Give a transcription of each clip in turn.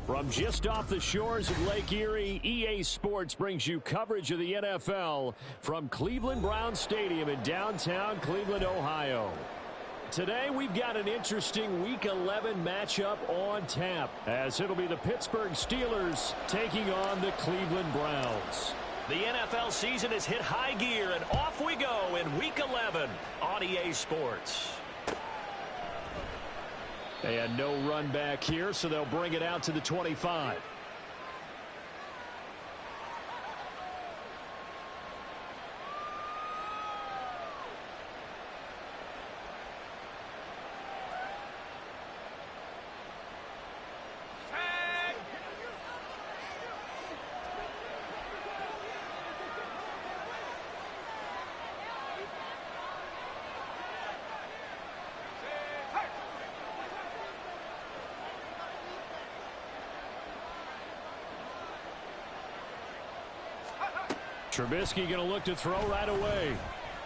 From just off the shores of Lake Erie, EA Sports brings you coverage of the NFL from Cleveland Browns Stadium in downtown Cleveland, Ohio. Today, we've got an interesting Week 11 matchup on tap, as it'll be the Pittsburgh Steelers taking on the Cleveland Browns. The NFL season has hit high gear, and off we go in Week 11 on EA Sports. And no run back here, so they'll bring it out to the 25. Trubisky going to look to throw right away.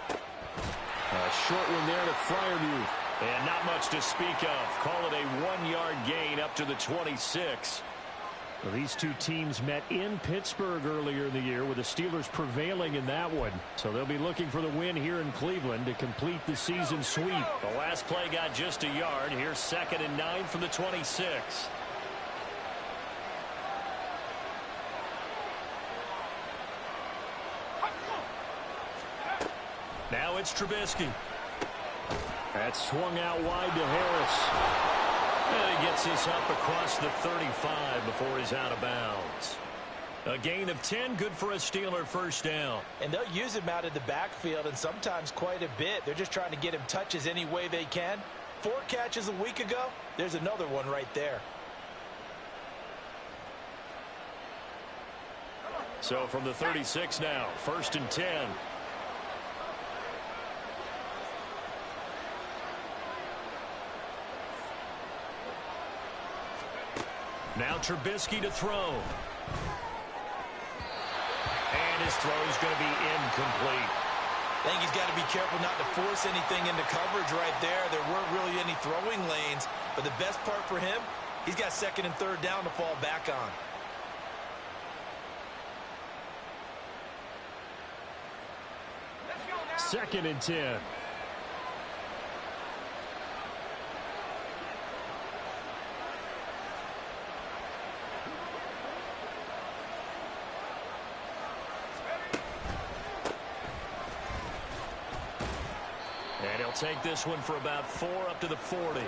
A short one there to Freiermuth. And not much to speak of. Call it a 1-yard gain up to the 26. Well, these two teams met in Pittsburgh earlier in the year, with the Steelers prevailing in that one. So they'll be looking for the win here in Cleveland to complete the season sweep. The last play got just a yard. Here's 2nd and 9 from the 26. Now it's Trubisky. That's swung out wide to Harris. And he gets this up across the 35 before he's out of bounds. A gain of 10, good for a Steeler first down. And they'll use him out of the backfield, and sometimes quite a bit. They're just trying to get him touches any way they can. 4 catches a week ago. There's another one right there. So from the 36 now, 1st and 10. Now Trubisky to throw. And his throw is going to be incomplete. I think he's got to be careful not to force anything into coverage right there. There weren't really any throwing lanes. But the best part for him, he's got 2nd and 3rd down to fall back on. Second and 10. And he'll take this one for about 4 up to the 40.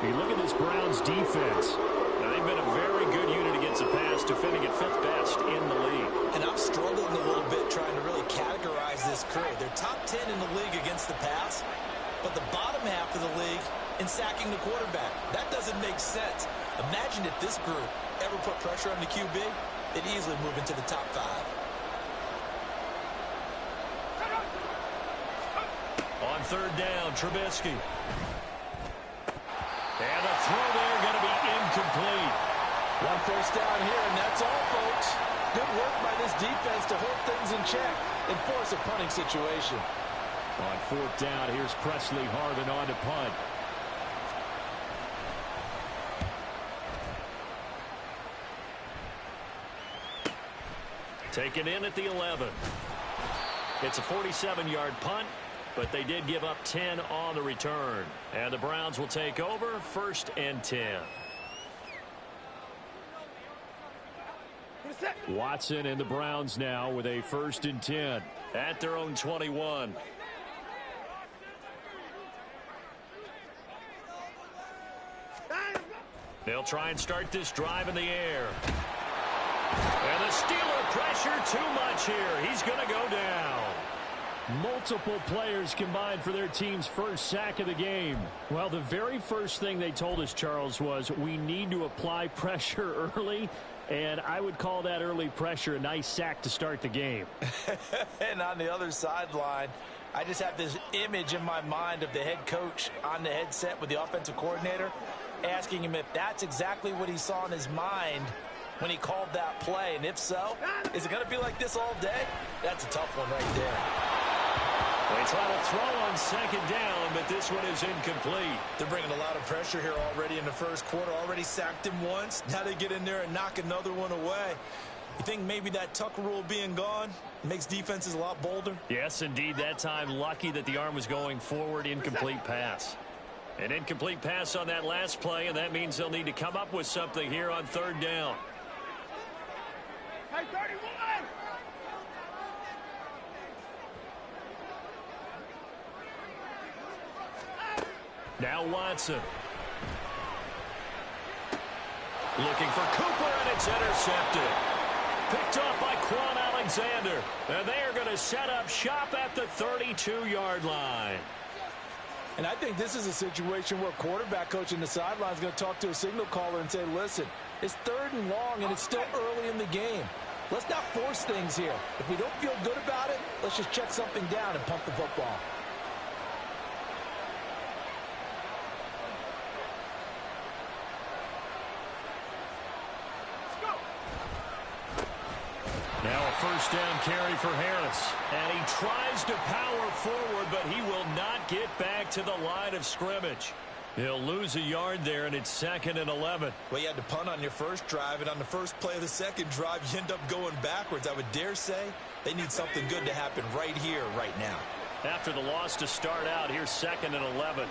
You look at this Browns defense. Now, they've been a very good unit against the pass, defending at 5th best in the league. And I'm struggling a little bit trying to really categorize this crew. They're top 10 in the league against the pass, but the bottom half of the league in sacking the quarterback. That doesn't make sense. Imagine if this group ever put pressure on the QB, they'd easily move into the top 5. On 3rd down, Trubisky. And the throw there going to be incomplete. 1 first down here, and that's all, folks. Good work by this defense to hold things in check and force a punting situation. On 4th down, here's Presley Harvin on to punt. Taken in at the 11. It's a 47-yard punt, but they did give up 10 on the return. And the Browns will take over, 1st and 10. Watson and the Browns now with a 1st and 10 at their own 21. They'll try and start this drive in the air. And the Steeler pressure too much here. He's going to go down. Multiple players combined for their team's first sack of the game. Well, the very first thing they told us, Charles, was we need to apply pressure early, and I would call that early pressure a nice sack to start the game. And on the other sideline, I just have this image in my mind of the head coach on the headset with the offensive coordinator, asking him if that's exactly what he saw in his mind when he called that play. And if so, is it going to be like this all day? That's a tough one right there. It's try to throw on second down, but this one is incomplete. They're bringing a lot of pressure here already in the first quarter. Already sacked him once. Now they get in there and knock another one away. You think maybe that Tucker rule being gone makes defenses a lot bolder? Yes, indeed. That time, lucky that the arm was going forward. Incomplete pass. An incomplete pass on that last play, and that means they'll need to come up with something here on third down. Hey, 31! Now Watson. Looking for Cooper, and it's intercepted. Picked off by Quan Alexander. And they are going to set up shop at the 32-yard line. And I think this is a situation where quarterback coach in the sideline is going to talk to a signal caller and say, listen, it's 3rd and long, and it's still early in the game. Let's not force things here. If we don't feel good about it, let's just check something down and pump the football. Now a first down carry for Harris. And he tries to power forward, but he will not get back to the line of scrimmage. He'll lose a yard there, and it's 2nd and 11. Well, you had to punt on your first drive, and on the first play of the second drive, you end up going backwards. I would dare say they need something good to happen right here, right now. After the loss to start out, here's 2nd and 11.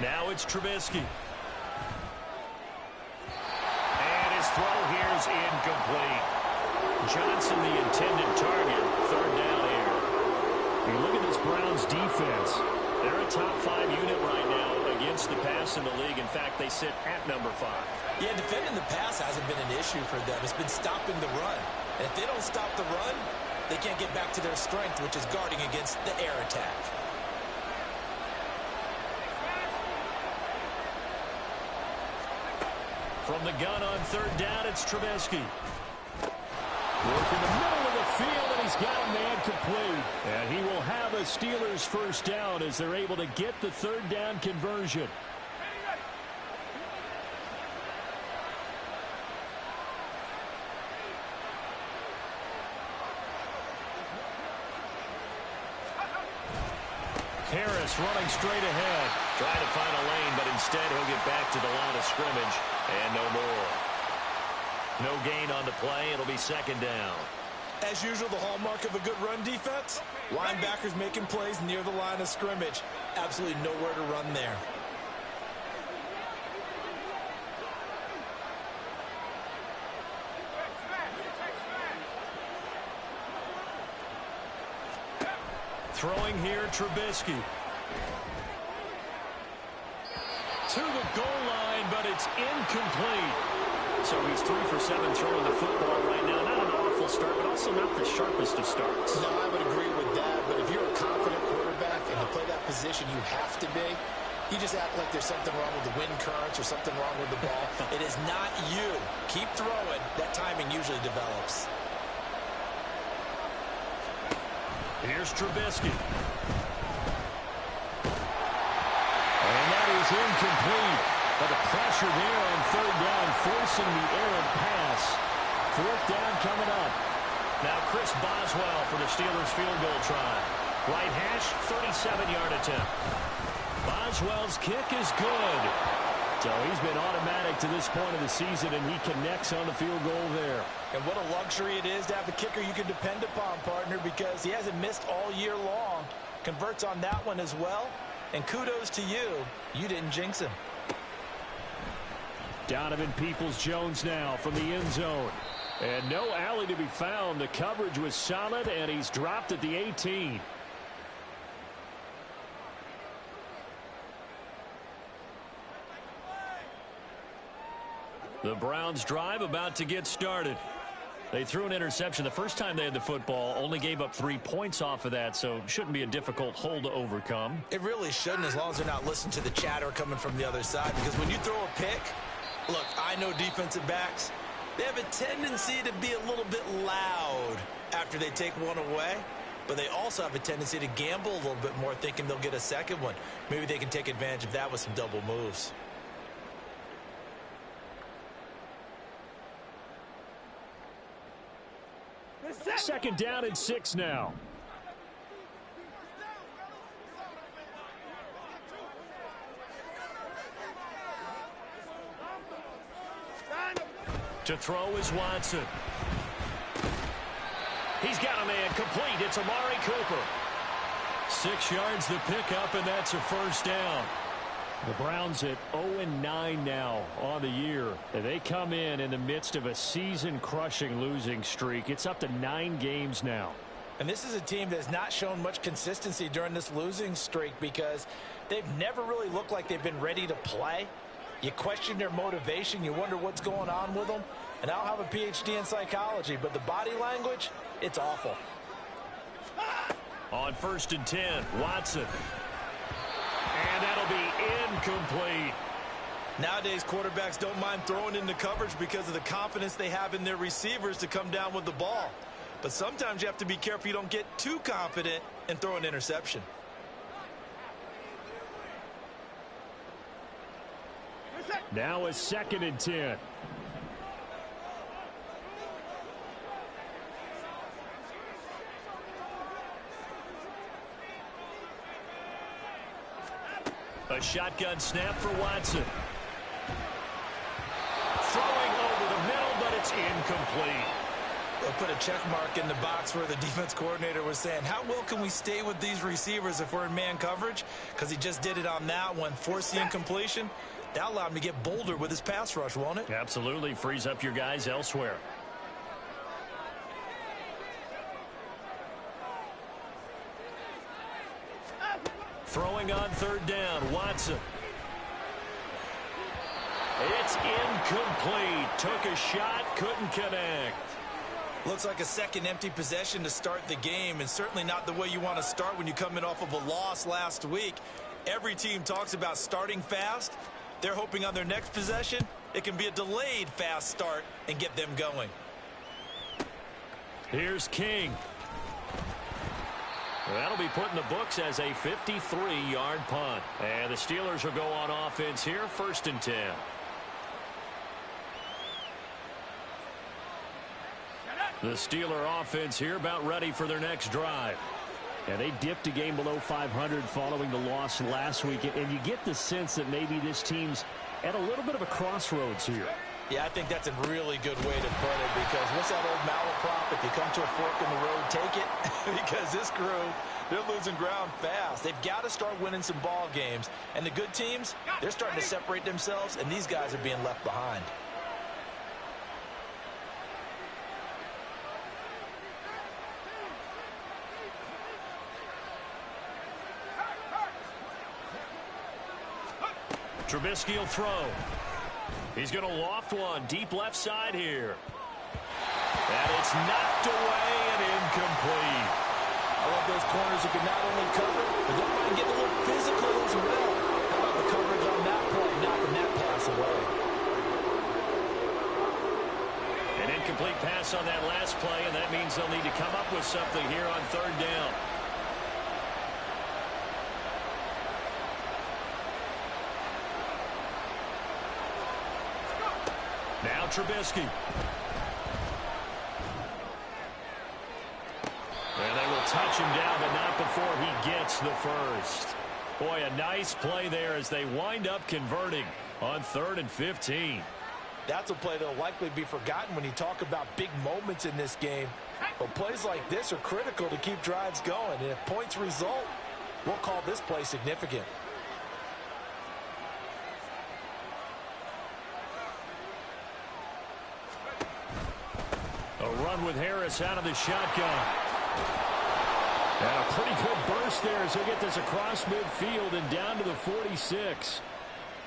Now it's Trubisky. His throw here is incomplete. Johnson, the intended target. 3rd down here. You look at this Browns defense. They're a top 5 unit right now against the pass in the league. In fact, they sit at number 5. Yeah, defending the pass hasn't been an issue for them. It's been stopping the run. And if they don't stop the run, they can't get back to their strength, which is guarding against the air attack. From the gun on 3rd down, it's Trubisky. Work in the middle of the field, and he's got a man complete. And he will have a Steelers first down as they're able to get the 3rd down conversion. Harris running straight ahead. Trying to find a lane, but instead he'll get back to the line of scrimmage. And no more. No gain on the play. It'll be 2nd down. As usual, the hallmark of a good run defense, linebackers making plays near the line of scrimmage. Absolutely nowhere to run there. Throwing here, Trubisky. To the goal line, but it's incomplete. So he's 3 for 7 throwing the football right now. Not an awful start, but also not the sharpest of starts. No, I would agree with that. But if you're a confident quarterback and to play that position you have to be, you just act like there's something wrong with the wind currents or something wrong with the ball. It is not you. Keep throwing. That timing usually develops. Here's Trubisky. And that is incomplete. But the pressure there on 3rd down, forcing the errant pass. 4th down coming up. Now Chris Boswell for the Steelers field goal try. Right hash, 37-yard attempt. Boswell's kick is good. So he's been automatic to this point of the season, and he connects on the field goal there. And what a luxury it is to have a kicker you can depend upon, partner, because he hasn't missed all year long. Converts on that one as well. And kudos to you. You didn't jinx him. Donovan Peoples-Jones now from the end zone. And no alley to be found. The coverage was solid, and he's dropped at the 18. The Browns drive about to get started. They threw an interception the first time they had the football, only gave up 3 points off of that, so shouldn't be a difficult hole to overcome. It really shouldn't, as long as they're not listening to the chatter coming from the other side, because when you throw a pick, look, I know defensive backs, they have a tendency to be a little bit loud after they take one away, but they also have a tendency to gamble a little bit more, thinking they'll get a second one. Maybe they can take advantage of that with some double moves. Second down and 6 now. To throw is Watson. He's got a man complete. It's Amari Cooper. 6 yards the pickup, and that's a first down. The Browns at 0-9 now on the year. They come in the midst of a season-crushing losing streak. It's up to 9 games now. And this is a team that has not shown much consistency during this losing streak because they've never really looked like they've been ready to play. You question their motivation. You wonder what's going on with them. And I don't have a PhD in psychology, but the body language, it's awful. On 1st and 10, Watson. And that'll be incomplete. Nowadays, quarterbacks don't mind throwing into coverage because of the confidence they have in their receivers to come down with the ball. But sometimes you have to be careful you don't get too confident and throw an interception. Now a 2nd and 10. A shotgun snap for Watson. Throwing over the middle, but it's incomplete. They'll put a check mark in the box where the defense coordinator was saying, how well can we stay with these receivers if we're in man coverage? Because he just did it on that one, forced the incompletion. That allowed him to get bolder with his pass rush, won't it? Absolutely. Frees up your guys elsewhere. Throwing on 3rd down, Watson. It's incomplete. Took a shot, couldn't connect. Looks like a second empty possession to start the game, and certainly not the way you want to start when you come in off of a loss last week. Every team talks about starting fast. They're hoping on their next possession, it can be a delayed fast start and get them going. Here's King. That'll be put in the books as a 53-yard punt. And the Steelers will go on offense here, 1st and 10. The Steeler offense here about ready for their next drive. And they dipped a game below 500 following the loss last week. And you get the sense that maybe this team's at a little bit of a crossroads here. Yeah, I think that's a really good way to put it because what's that old malaprop? If you come to a fork in the road, take it. Because this crew, they're losing ground fast. They've got to start winning some ball games. And the good teams, they're starting to separate themselves, and these guys are being left behind. Trubisky will throw. He's going to loft one deep left side here. And it's knocked away and incomplete. I love those corners who can not only cover, but they might get a little physical as well. How about the coverage on that play, knocking that pass away? An incomplete pass on that last play, and that means they'll need to come up with something here on 3rd down. Now Trubisky. And they will touch him down, but not before he gets the first. Boy, a nice play there as they wind up converting on 3rd and 15. That's a play that'll likely be forgotten when you talk about big moments in this game. But plays like this are critical to keep drives going. And if points result, we'll call this play significant. A run with Harris out of the shotgun. And a pretty good burst there as he'll get this across midfield and down to the 46.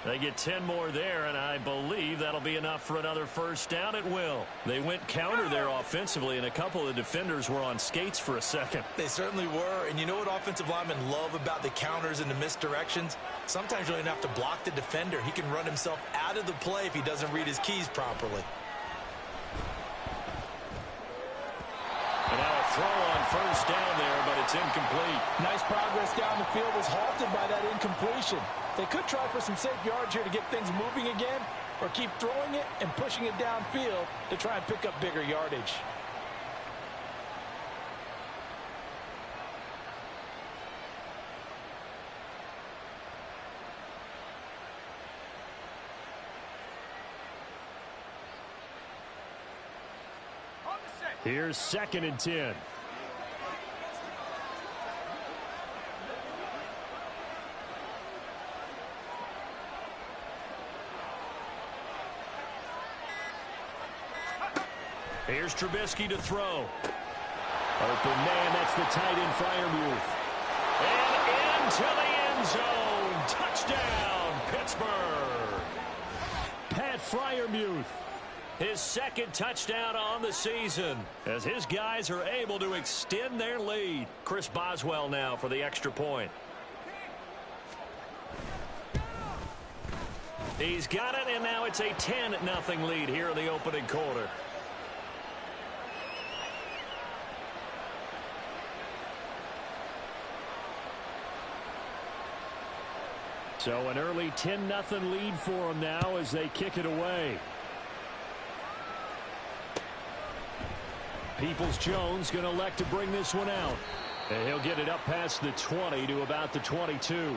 They get 10 more there, and I believe that'll be enough for another first down. It will. They went counter there offensively, and a couple of the defenders were on skates for a second. They certainly were, and you know what offensive linemen love about the counters and the misdirections? Sometimes you don't even have to block the defender. He can run himself out of the play if he doesn't read his keys properly. And now a throw on first down there, but it's incomplete. Nice progress down the field was halted by that incompletion. They could try for some safe yards here to get things moving again, or keep throwing it and pushing it downfield to try and pick up bigger yardage. Here's 2nd and 10. Here's Trubisky to throw. Open man, that's the tight end Freiermuth. And into the end zone. Touchdown, Pittsburgh. Pat Freiermuth. His 2nd touchdown on the season as his guys are able to extend their lead. Chris Boswell now for the extra point. He's got it, and now it's a 10-0 lead here in the opening quarter. So an early 10-0 lead for them now as they kick it away. Peoples-Jones going to elect to bring this one out. And he'll get it up past the 20 to about the 22.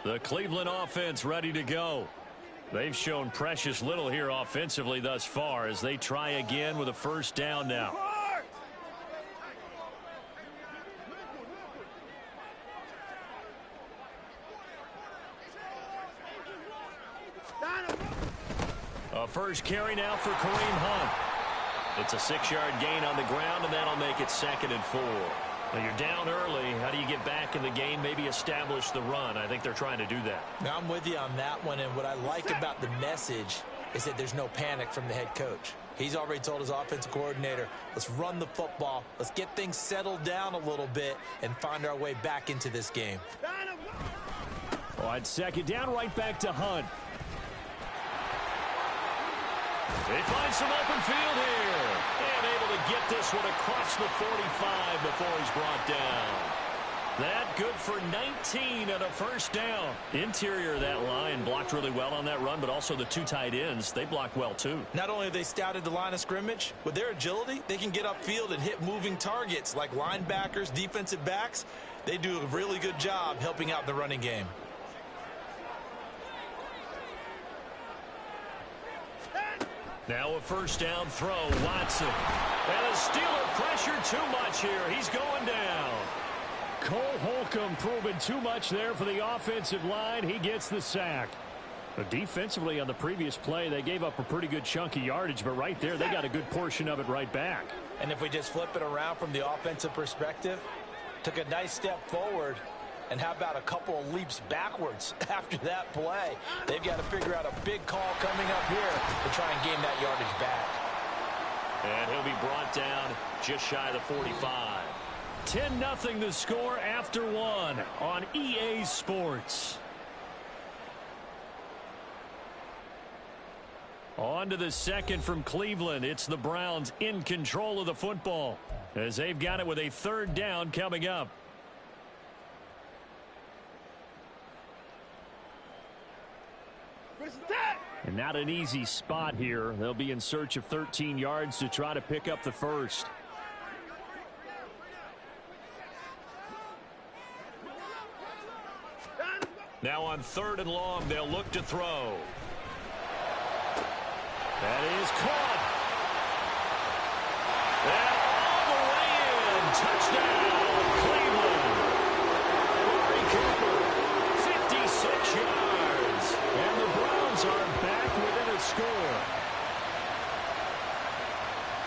The Cleveland offense ready to go. They've shown precious little here offensively thus far as they try again with a 1st down now. A 1st carry now for Kareem Hunt. It's a 6-yard gain on the ground, and that'll make it 2nd and 4. Now you're down early. How do you get back in the game, maybe establish the run? I think they're trying to do that. Now, I'm with you on that one, and what I like about the message is that there's no panic from the head coach. He's already told his offensive coordinator, let's run the football, let's get things settled down a little bit and find our way back into this game. On 2nd down, right back to Hunt. They find some open field here. And able to get this one across the 45 before he's brought down. That good for 19 and a 1st down. Interior of that line blocked really well on that run, but also the 2 tight ends, they blocked well too. Not only have they scouted the line of scrimmage, with their agility, they can get upfield and hit moving targets like linebackers, defensive backs. They do a really good job helping out the running game. Now a 1st down throw, Watson. And the Steeler pressure too much here. He's going down. Cole Holcomb proving too much there for the offensive line. He gets the sack. But defensively on the previous play, they gave up a pretty good chunk of yardage, but right there, they got a good portion of it right back. And if we just flip it around from the offensive perspective, took a nice step forward, and how about a couple of leaps backwards after that play? They've got to figure out a big call coming up here to try and gain that yardage back. And he'll be brought down just shy of the 45. 10-0 the score after 1 on EA Sports. On to the 2nd from Cleveland. It's the Browns in control of the football as they've got it with a 3rd down coming up. And not an easy spot here. They'll be in search of 13 yards to try to pick up the 1st. Now on 3rd and long, they'll look to throw. That is caught. And all the way in. Touchdown, Cleveland. Amari Cooper, 56 yards. And the Browns are back within a score.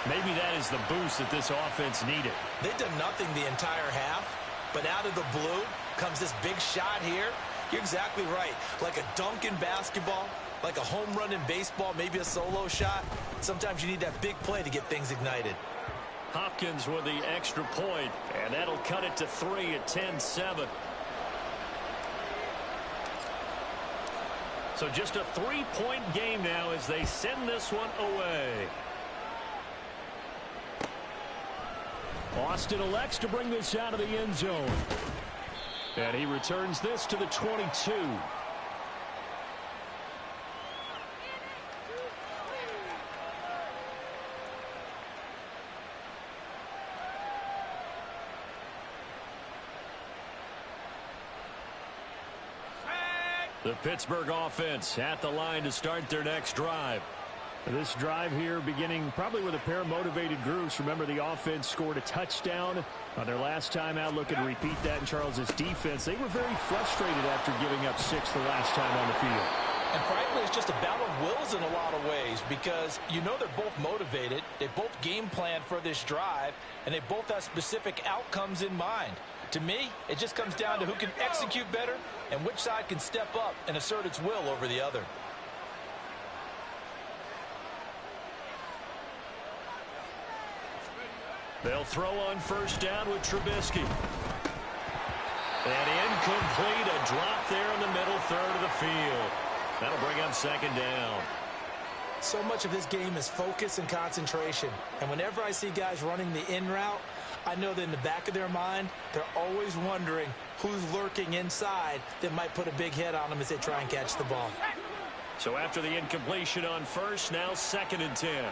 Maybe that is the boost that this offense needed. They've done nothing the entire half, but out of the blue comes this big shot here. You're exactly right. Like a dunk in basketball, like a home run in baseball, maybe a solo shot. Sometimes you need that big play to get things ignited. Hopkins with the extra point, and that'll cut it to 3 at 10-7. So just a 3-point game now as they send this one away. Austin elects to bring this out of the end zone. And he returns this to the 22. The Pittsburgh offense at the line to start their next drive. This drive here beginning probably with a pair of motivated groups. Remember, the offense scored a touchdown on their last time out. Looking to repeat that in Charles's defense. They were very frustrated after giving up 6 the last time on the field. And frankly, it's just a battle of wills in a lot of ways because you know they're both motivated. They both game plan for this drive, and they both have specific outcomes in mind. To me, it just comes down to who can execute better and which side can step up and assert its will over the other. They'll throw on first down with Trubisky. And incomplete, a drop there in the middle third of the field. That'll bring up second down. So much of this game is focus and concentration. And whenever I see guys running the in route, I know that in the back of their mind, they're always wondering who's lurking inside that might put a big hit on them as they try and catch the ball. So after the incompletion on first, now 2nd and 10.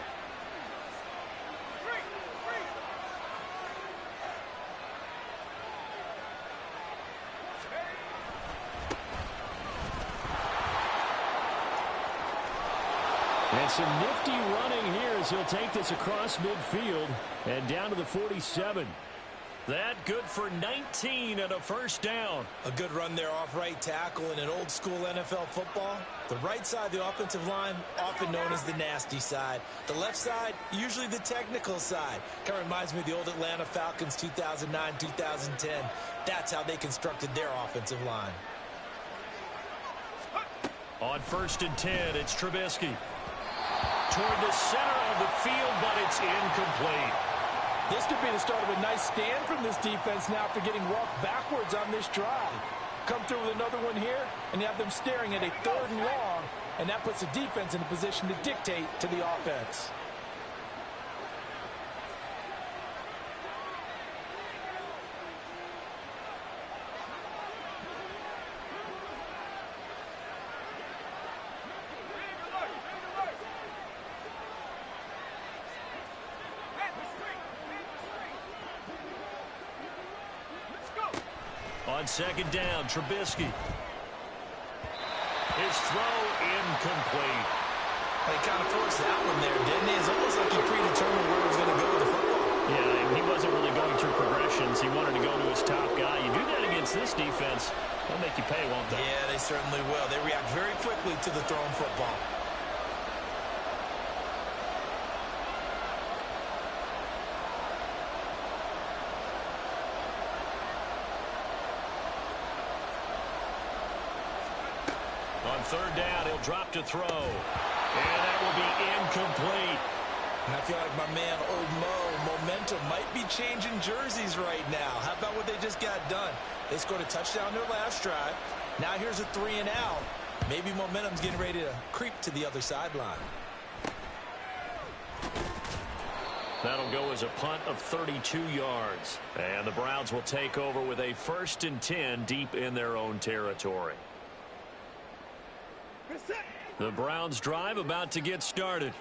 And some nifty running here as he'll take this across midfield and down to the 47. That good for 19 and a first down. A good run there off right tackle in an old school NFL football. The right side of the offensive line, often known as the nasty side. The left side, usually the technical side. Kind of reminds me of the old Atlanta Falcons 2009-2010. That's how they constructed their offensive line. On 1st and 10, it's Trubisky. Toward the center of the field, but it's incomplete. This could be the start of a nice stand from this defense now after getting walked backwards on this drive. Come through with another one here, and you have them staring at a 3rd and long, and that puts the defense in a position to dictate to the offense. On 2nd down, Trubisky. His throw incomplete. They kind of forced that one there, didn't he? It's almost like he predetermined where he was going to go with the football. Yeah, he wasn't really going through progressions. He wanted to go to his top guy. You do that against this defense, they'll make you pay, won't they? Yeah, they certainly will. They react very quickly to the thrown football. On 3rd down, he'll drop to throw. And that will be incomplete. And I feel like my man, Old Mo, momentum might be changing jerseys right now. How about what they just got done? They scored a touchdown their last drive. Now here's a 3 and out. Maybe momentum's getting ready to creep to the other sideline. That'll go as a punt of 32 yards. And the Browns will take over with a 1st and 10 deep in their own territory. The Browns drive about to get started.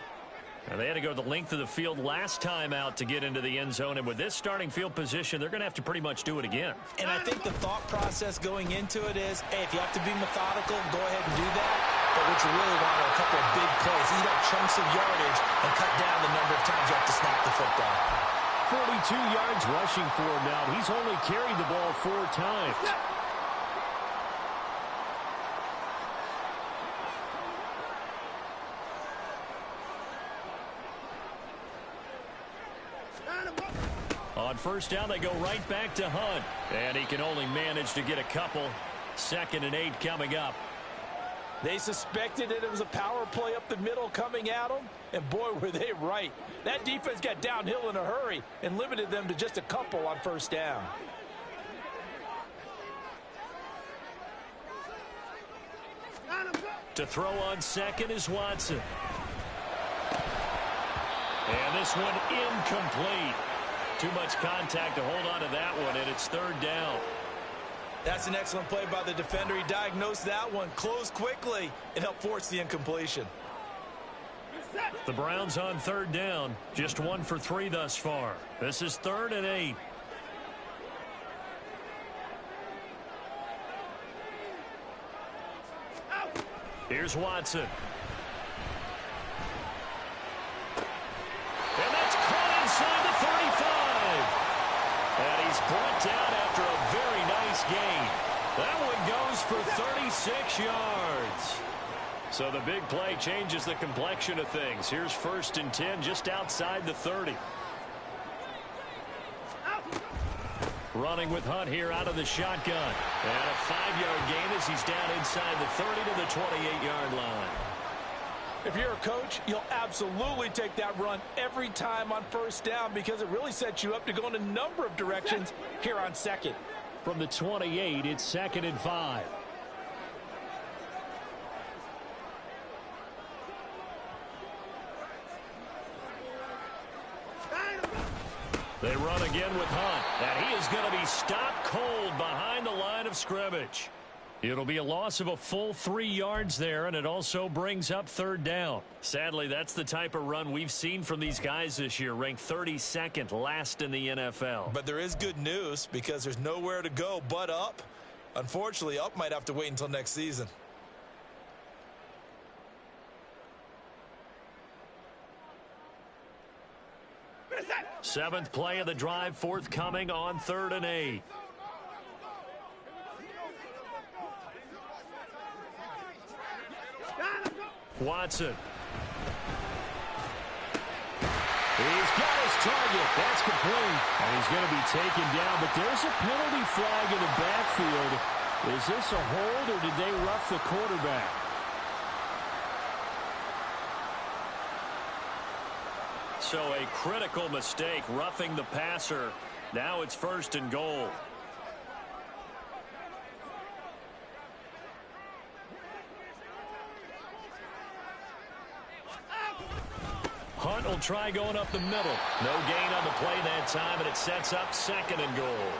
And they had to go the length of the field last time out to get into the end zone. And with this starting field position, they're going to have to pretty much do it again. And I think the thought process going into it is, hey, if you have to be methodical, go ahead and do that. But what you really want are a couple of big plays. Eat up chunks of yardage and cut down the number of times you have to snap the football. 42 yards rushing for him now. He's only carried the ball 4 times. On 1st down, they go right back to Hunt. And he can only manage to get a couple. 2nd and 8 coming up. They suspected that it was a power play up the middle coming at them, and boy, were they right. That defense got downhill in a hurry and limited them to just a couple on 1st down. To throw on 2nd is Watson. And this one incomplete. Too much contact to hold on to that one, and it's 3rd down. That's an excellent play by the defender. He diagnosed that one, closed quickly, and helped force the incompletion. The Browns on 3rd down, just 1 for 3 thus far. This is 3rd and 8. Here's Watson. And that's caught inside the 35. And he's brought down after a very nice gain. That one goes for 36 yards. So the big play changes the complexion of things. Here's 1st and 10 just outside the 30. Running with Hunt here out of the shotgun. And a 5-yard gain as he's down inside the 30 to the 28-yard line. If you're a coach, you'll absolutely take that run every time on 1st down because it really sets you up to go in a number of directions here on 2nd. From the 28, it's 2nd and 5. They run again with Hunt, and he is going to be stopped cold behind the line of scrimmage. It'll be a loss of a full 3 yards there, and it also brings up 3rd down. Sadly, that's the type of run we've seen from these guys this year, ranked 32nd last in the NFL. But there is good news because there's nowhere to go but up. Unfortunately, up might have to wait until next season. Seventh play of the drive forthcoming on 3rd and 8. Watson. He's got his target. That's complete. And he's going to be taken down, but there's a penalty flag in the backfield. Is this a hold or did they rough the quarterback? So a critical mistake, roughing the passer. Now it's 1st and goal. Hunt will try going up the middle. No gain on the play that time, and it sets up 2nd and goal.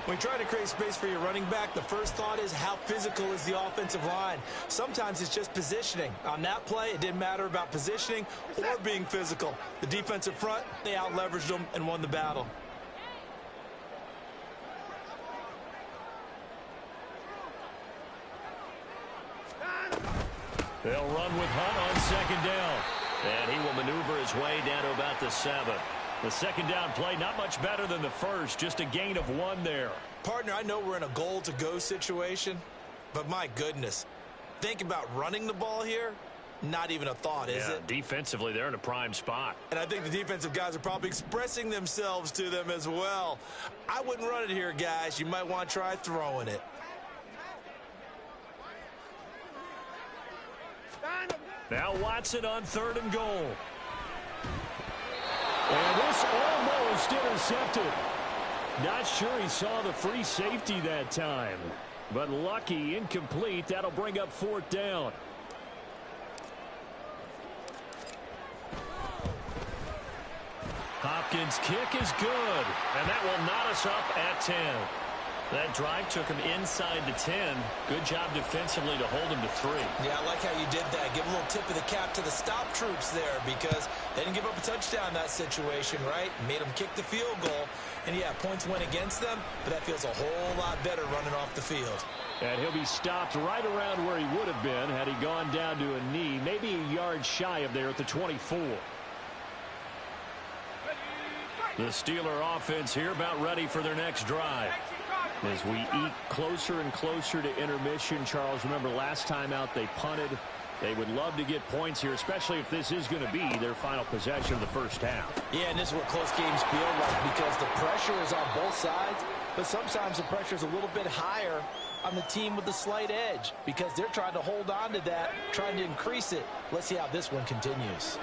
When you try to create space for your running back, the first thought is how physical is the offensive line. Sometimes it's just positioning. On that play, it didn't matter about positioning or being physical. The defensive front, they out-leveraged them and won the battle. They'll run with Hunt on 2nd down. And he will maneuver his way down to about the 7. The 2nd down play, not much better than the first, just a gain of 1 there. Partner, I know we're in a goal-to-go situation, but my goodness, think about running the ball here. Not even a thought, is it? Defensively, they're in a prime spot. And I think the defensive guys are probably expressing themselves to them as well. I wouldn't run it here, guys. You might want to try throwing it. Now Watson on 3rd and goal. And this almost intercepted. Not sure he saw the free safety that time. But lucky, incomplete. That'll bring up 4th down. Hopkins' kick is good. And that will knot us up at 10. That drive took him inside the 10. Good job defensively to hold him to 3. Yeah, I like how you did that. Give a little tip of the cap to the stop troops there because they didn't give up a touchdown in that situation, right? Made them kick the field goal. And, yeah, points went against them, but that feels a whole lot better running off the field. And he'll be stopped right around where he would have been had he gone down to a knee, maybe a yard shy of there at the 24. The Steeler offense here about ready for their next drive. As we eke closer and closer to intermission, Charles, remember last time out they punted. They would love to get points here, especially if this is going to be their final possession of the first half. Yeah, and this is what close games feel like because the pressure is on both sides, but sometimes the pressure is a little bit higher on the team with the slight edge because they're trying to hold on to that, trying to increase it. Let's see how this one continues.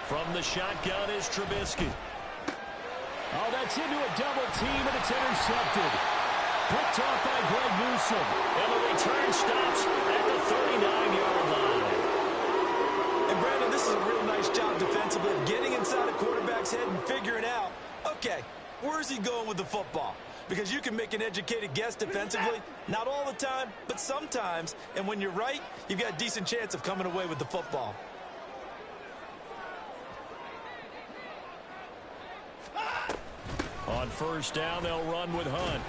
From the shotgun is Trubisky. Oh, that's into a double team, and it's intercepted. Picked off by Greg Newsome. And the return stops at the 39-yard line. And, Brandon, this is a real nice job defensively of getting inside a quarterback's head and figuring out, okay, where's he going with the football? Because you can make an educated guess defensively, not all the time, but sometimes. And when you're right, you've got a decent chance of coming away with the football. On On first down, they'll run with Hunt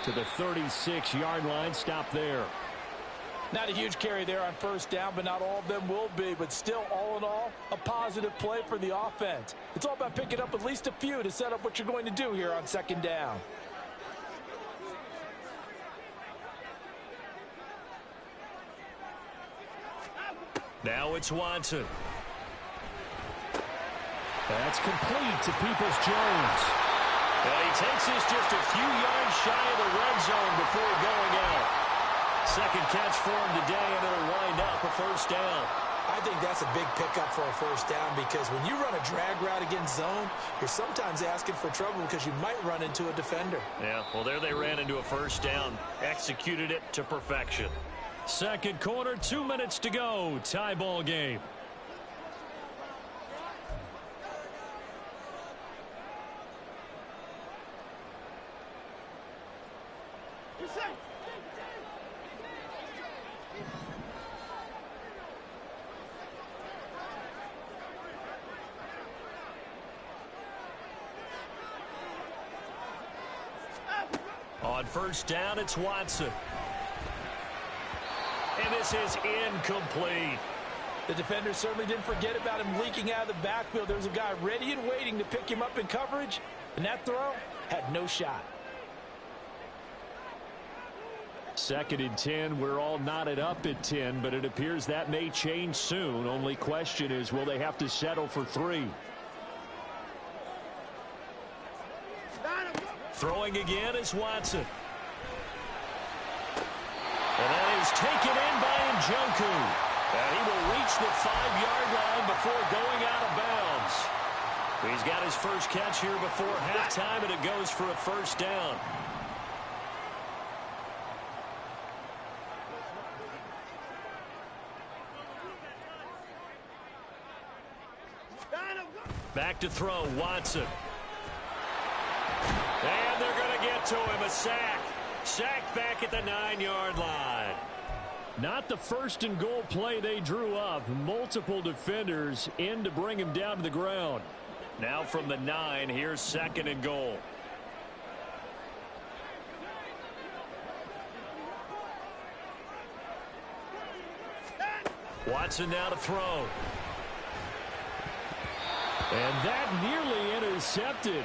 to the 36-yard line. Stop there. Not a huge carry there on first down, but not all of them will be. But still, all in all, a positive play for the offense. It's all about picking up at least a few to set up what you're going to do here on second down. Now it's Watson. That's complete to Peoples-Jones. Well, he takes this just a few yards shy of the red zone before going out. Second catch for him today, and it'll wind up a first down. I think that's a big pickup for a first down because when you run a drag route against zone, you're sometimes asking for trouble because you might run into a defender. Yeah, well, there they ran into a first down. Executed it to perfection. Second quarter, 2 minutes to go. Tie ball game. On first down, it's Watson. And this is incomplete. The defender certainly didn't forget about him leaking out of the backfield. There was a guy ready and waiting to pick him up in coverage, and that throw had no shot. Second and 10. We're all knotted up at 10, but it appears that may change soon. Only question is, will they have to settle for 3? Throwing again is Watson. And that is taken in by Njoku. And he will reach the 5-yard line before going out of bounds. He's got his first catch here before halftime, and it goes for a first down. Back to throw, Watson. And they're going to get to him, a sack. Sacked back at the 9-yard line. Not the first and goal play they drew up. Multiple defenders in to bring him down to the ground. Now from the 9, here's second and goal. Watson now to throw. And that nearly intercepted.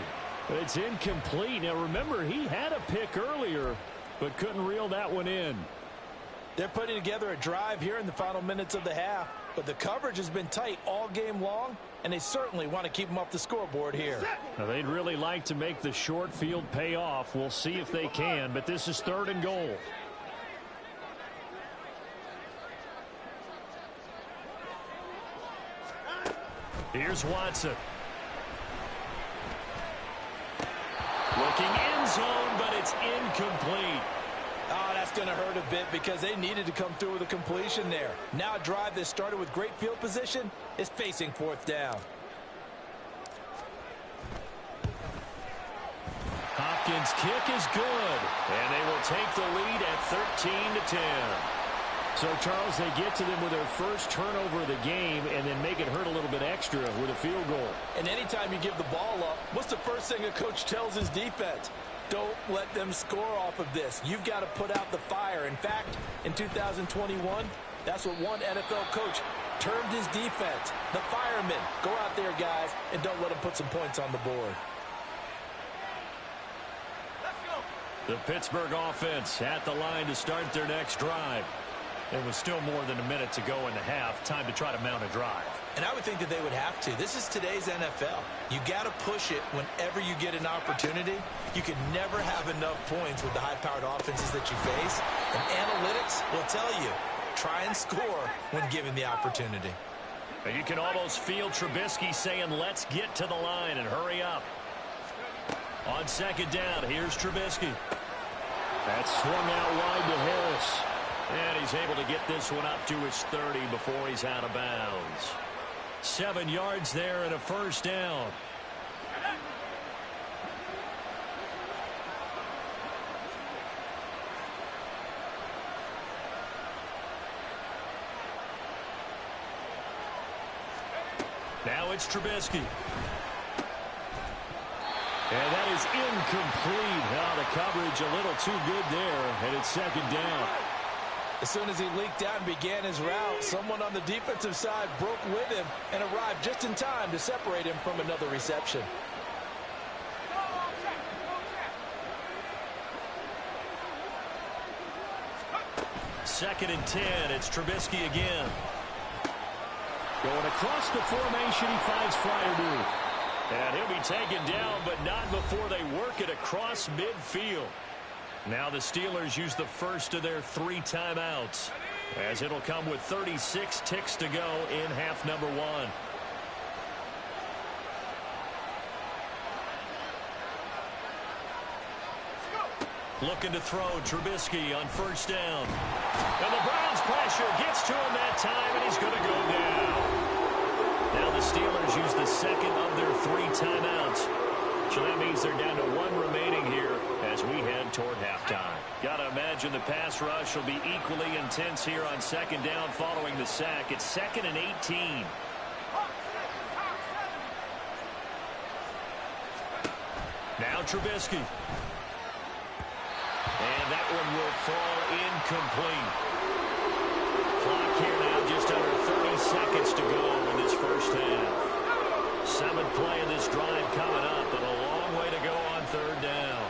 But it's incomplete. Now, remember, he had a pick earlier, but couldn't reel that one in. They're putting together a drive here in the final minutes of the half, but the coverage has been tight all game long, and they certainly want to keep them off the scoreboard here. Now, they'd really like to make the short field pay off. We'll see if they can, but this is third and goal. Here's Watson. Looking end zone, but it's incomplete. Oh, that's going to hurt a bit because they needed to come through with a completion there. Now a drive that started with great field position is facing fourth down. Hopkins' kick is good, and they will take the lead at 13-10. So, Charles, they get to them with their first turnover of the game and then make it hurt a little bit extra with a field goal. And anytime you give the ball up, what's the first thing a coach tells his defense? Don't let them score off of this. You've got to put out the fire. In fact, in 2021, that's what one NFL coach termed his defense. The firemen. Go out there, guys, and don't let them put some points on the board. The Pittsburgh offense at the line to start their next drive. It was still more than a minute to go in the half. Time to try to mount a drive. And I would think that they would have to. This is today's NFL. You got to push it whenever you get an opportunity. You can never have enough points with the high-powered offenses that you face. And analytics will tell you, try and score when given the opportunity. And you can almost feel Trubisky saying, let's get to the line and hurry up. On second down, here's Trubisky. That's swung out wide to Harris. And he's able to get this one up to his 30 before he's out of bounds. 7 yards there and a first down. Now it's Trubisky. And that is incomplete. Oh, the coverage a little too good there, and it's second down. As soon as he leaked out and began his route, someone on the defensive side broke with him and arrived just in time to separate him from another reception. Second and 10. It's Trubisky again. Going across the formation, he finds Freiermuth. And he'll be taken down, but not before they work it across midfield. Now the Steelers use the first of their 3 timeouts, as it'll come with 36 ticks to go in half number 1. Looking to throw Trubisky on first down. And the Browns pressure gets to him that time, and he's going to go down. Now the Steelers use the second of their 3 timeouts. So that means they're down to 1 remaining here as we head toward halftime. Got to imagine the pass rush will be equally intense here on second down following the sack. It's 2nd and 18. Now Trubisky. And that one will fall incomplete. Clock here now just under 30 seconds to go in this first half. 7th play of this drive coming up, and a long way to go on third down.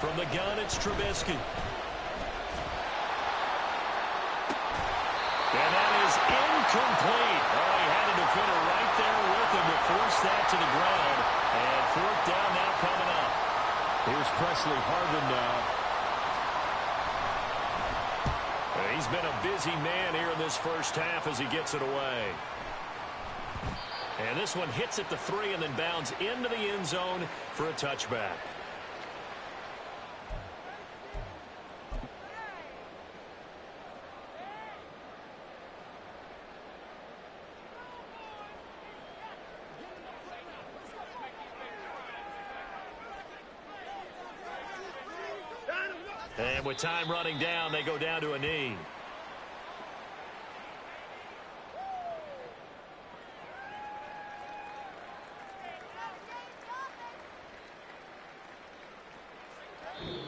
From the gun, it's Trubisky. And that is incomplete. Oh, he had a defender right there with him to force that to the ground. And 4th down now coming up. Here's Presley Harvin now. He's been a busy man here in this first half as he gets it away. And this one hits at the 3 and then bounds into the end zone for a touchback. And with time running down, they go down to a knee.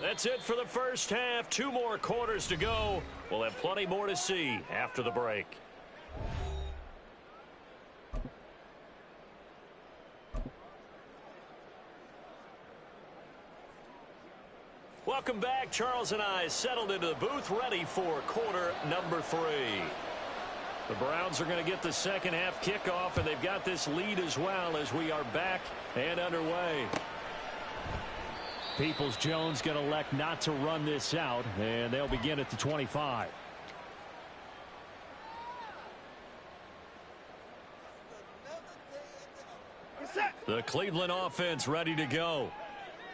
That's it for the first half. 2 more quarters to go. We'll have plenty more to see after the break. Welcome back. Charles and I settled into the booth, ready for quarter number 3. The Browns are going to get the second half kickoff, and they've got this lead as well as we are back and underway. Peoples-Jones going to elect not to run this out, and they'll begin at the 25. The Cleveland offense ready to go.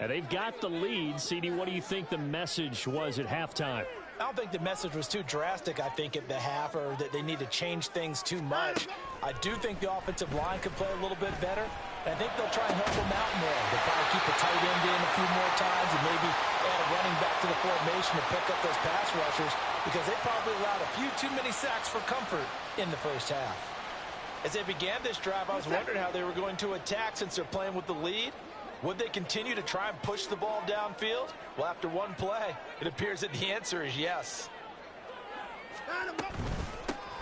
And they've got the lead. CD, what do you think the message was at halftime? I don't think the message was too drastic, I think, at the half, or that they need to change things too much. I do think the offensive line could play a little bit better. And I think they'll try and help them out more. They'll probably keep a tight end in a few more times and maybe add a running back to the formation to pick up those pass rushers, because they probably allowed a few too many sacks for comfort in the first half. As they began this drive, I was wondering how they were going to attack since they're playing with the lead. Would they continue to try and push the ball downfield? Well, after one play, it appears that the answer is yes.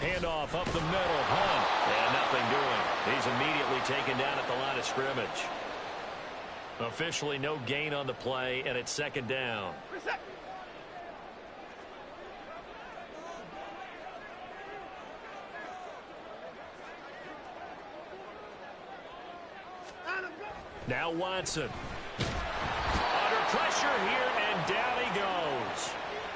Handoff up the middle. Hunt. And nothing doing. He's immediately taken down at the line of scrimmage. Officially no gain on the play, and it's second down. Now Watson. Under pressure here, and down he goes.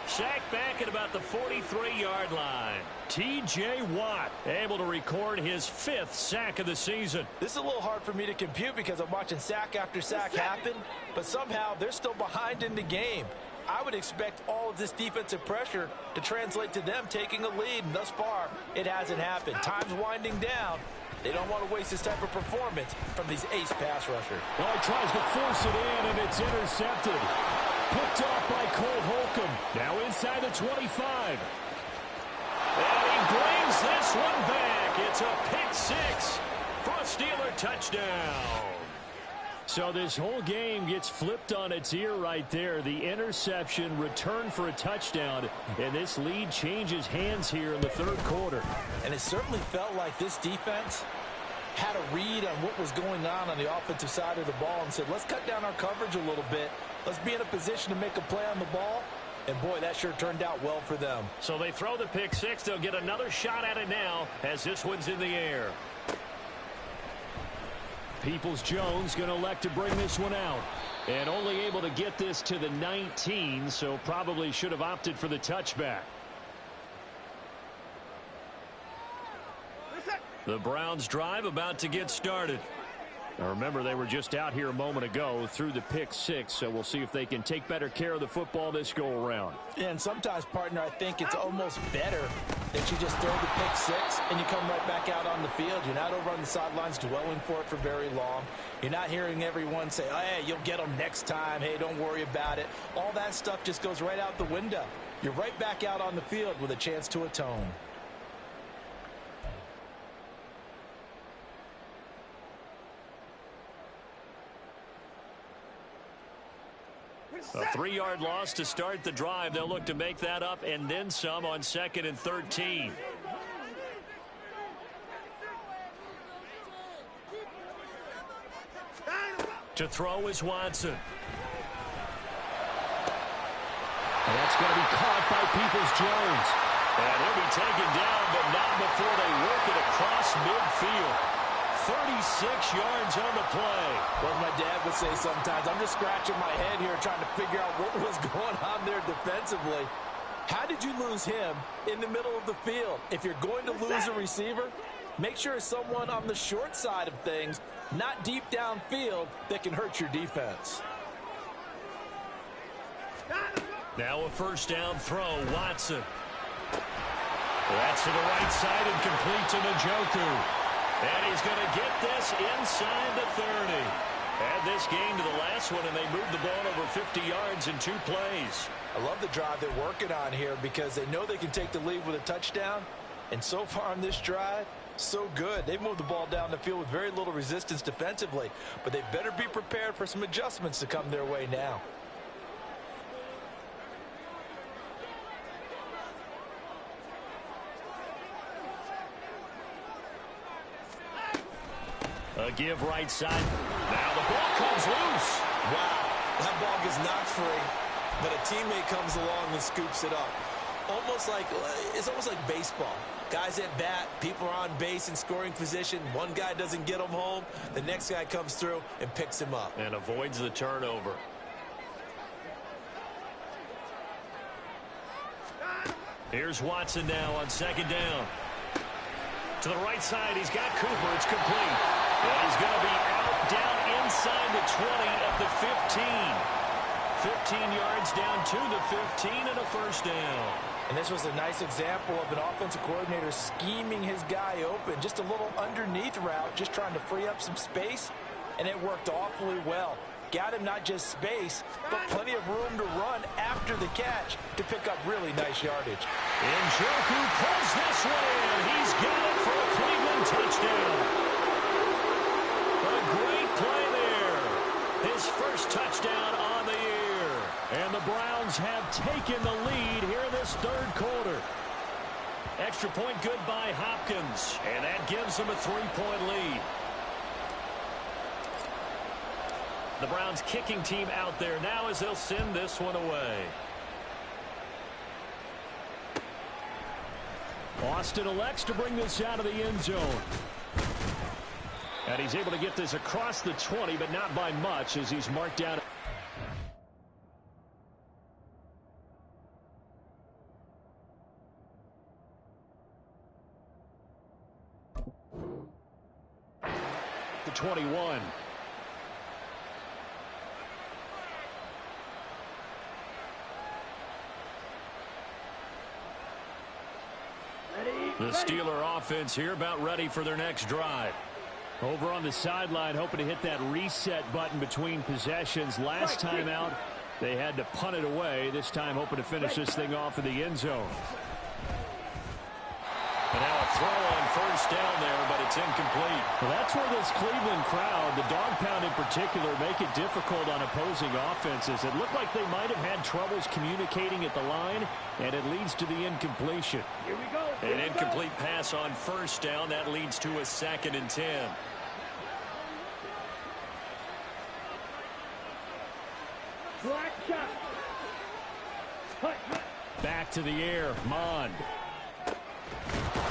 Sacked back at about the 43-yard line. T.J. Watt able to record his 5th sack of the season. This is a little hard for me to compute because I'm watching sack after sack happen, but somehow they're still behind in the game. I would expect all of this defensive pressure to translate to them taking a lead, and thus far, it hasn't happened. Time's winding down. They don't want to waste this type of performance from these ace pass rushers. Well, he tries to force it in, and it's intercepted. Picked off by Cole Holcomb. Now inside the 25. And he brings this one back. It's a pick six for a Steeler touchdown. So this whole game gets flipped on its ear right there. The interception, return for a touchdown, and this lead changes hands here in the third quarter. And it certainly felt like this defense had a read on what was going on the offensive side of the ball and said, let's cut down our coverage a little bit. Let's be in a position to make a play on the ball. And, boy, that sure turned out well for them. So they throw the pick six. They'll get another shot at it now as this one's in the air. Peoples-Jones going to elect to bring this one out. And only able to get this to the 19, so probably should have opted for the touchback. The Browns drive about to get started. Now remember, they were just out here a moment ago through the pick six, so we'll see if they can take better care of the football this go around. Yeah, and sometimes, partner, I think it's almost better that you just throw the pick six and you come right back out on the field. You're not over on the sidelines dwelling for it for very long. You're not hearing everyone say, oh, hey, you'll get them next time. Hey, don't worry about it. All that stuff just goes right out the window. You're right back out on the field with a chance to atone. A 3-yard loss to start the drive. They'll look to make that up and then some on 2nd and 13. To throw is Watson. And that's going to be caught by Peoples-Jones. And he'll be taken down, but not before they work it across midfield. 36 yards on the play. Well, as my dad would say sometimes, I'm just scratching my head here trying to figure out what was going on there defensively. How did you lose him in the middle of the field? If you're going to lose a receiver, make sure it's someone on the short side of things, not deep downfield, that can hurt your defense. Now a first down throw, Watson. That's to the right side and complete to Njoku. And he's going to get this inside the 30. Add this game to the last one, and they moved the ball over 50 yards in 2 plays. I love the drive they're working on here because they know they can take the lead with a touchdown. And so far on this drive, so good. They've moved the ball down the field with very little resistance defensively. But they better be prepared for some adjustments to come their way now. A give right side. Now the ball comes loose. Wow, that ball gets knocked free, but a teammate comes along and scoops it up. It's almost like baseball. Guys at bat, people are on base in scoring position. One guy doesn't get him home. The next guy comes through and picks him up. And avoids the turnover. Here's Watson now on 2nd down. To the right side, he's got Cooper. It's complete. And he's going to be out down inside the 20 at the 15. 15 yards down to the 15 and a first down. And this was a nice example of an offensive coordinator scheming his guy open. Just a little underneath route, just trying to free up some space. And it worked awfully well. Got him not just space, but plenty of room to run after the catch to pick up really nice yardage. Njoku pulls this one in. He's got it for a Cleveland touchdown. A great play there. His first touchdown on the year. And the Browns have taken the lead here in this third quarter. Extra point good by Hopkins. And that gives them a 3-point lead. The Browns kicking team out there now as they'll send this one away. Austin elects to bring this out of the end zone. And he's able to get this across the 20, but not by much as he's marked down. The 21. The Steeler offense here about ready for their next drive. Over on the sideline, hoping to hit that reset button between possessions. Last time out, They had to punt it away, this time hoping to finish this thing off in the end zone. And now a throw on first down there, but it's incomplete. Well, that's where this Cleveland crowd, the dog pound in particular, make it difficult on opposing offenses. It looked like they might have had troubles communicating at the line, and it leads to the incompletion. Here we go. An incomplete pass on first down. That leads to a 2nd and 10. Back to the air, Mond.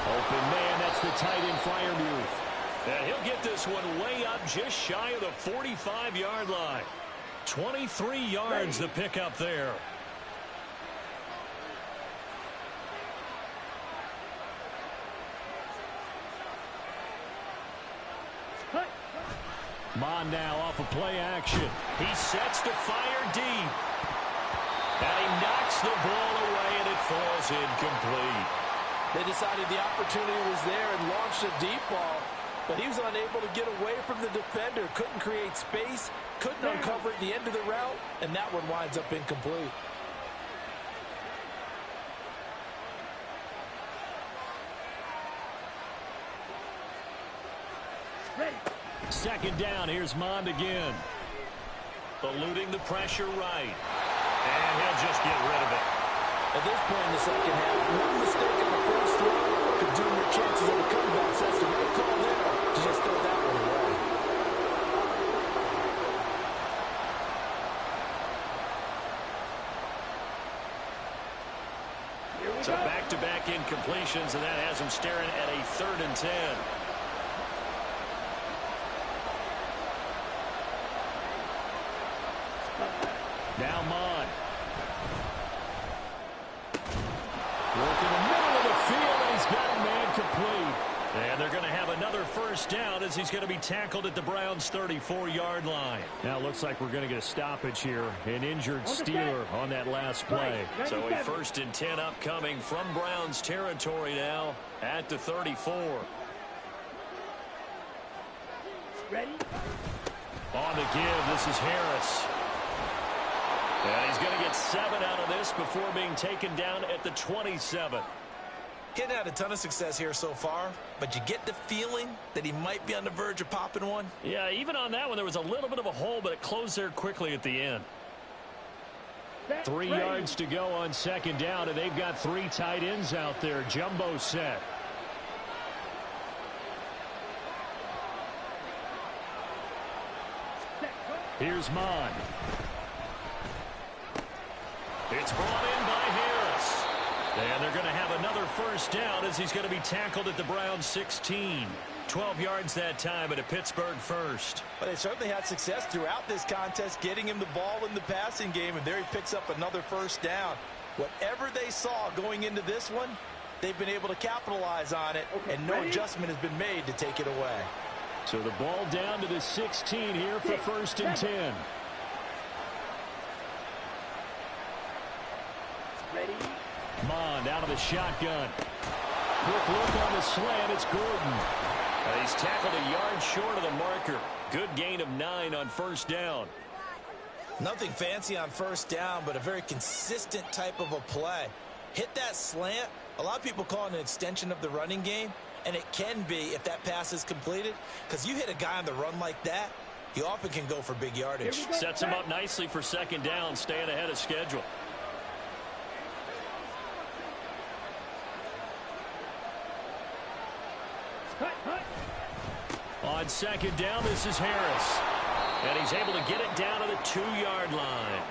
Open man, that's the tight end flyer move. And he'll get this one way up just shy of the 45-yard line. 23 yards to pick up there. Mond now off of play action. He sets to fire deep. And he knocks the ball away, and it falls incomplete. They decided the opportunity was there and launched a deep ball, but he was unable to get away from the defender, couldn't create space, couldn't uncover at the end of the route, and that one winds up incomplete. Second down, here's Mond again. Eluding the pressure right. And he'll just get rid of it. At this point in the second half, one mistake on the first throw could doom your chances of a comeback. So that's the right call there to just throw that one away. So back-to-back incompletions, and that has him staring at a 3rd and 10. Now Mond. Working the middle of the field, and he's got a man complete. And they're going to have another first down as he's going to be tackled at the Browns' 34-yard line. Now it looks like we're going to get a stoppage here. An injured Steeler on that last play. So a 1st and 10 upcoming from Browns territory now at the 34. Ready? On the give, this is Harris. And he's going to get 7 out of this before being taken down at the 27. Getting had a ton of success here so far, but you get the feeling that he might be on the verge of popping one. Yeah, even on that one, there was a little bit of a hole, but it closed there quickly at the end. 3 yards to go on second down, and they've got 3 tight ends out there. Jumbo set. Here's Mond. It's brought in by Harris. And they're going to have another first down as he's going to be tackled at the Browns' 16. 12 yards that time at a Pittsburgh first. But they certainly had success throughout this contest, getting him the ball in the passing game, and there he picks up another first down. Whatever they saw going into this one, they've been able to capitalize on it, and no adjustment has been made to take it away. So the ball down to the 16 here for 1st and 10. Mond out of the shotgun. Quick look on the slant. It's Gordon. He's tackled a yard short of the marker. Good gain of 9 on first down. Nothing fancy on first down, but a very consistent type of a play. Hit that slant. A lot of people call it an extension of the running game, and it can be if that pass is completed, because you hit a guy on the run like that, you often can go for big yardage. Sets him up nicely for second down, staying ahead of schedule. On second down, this is Harris. And he's able to get it down to the 2-yard line.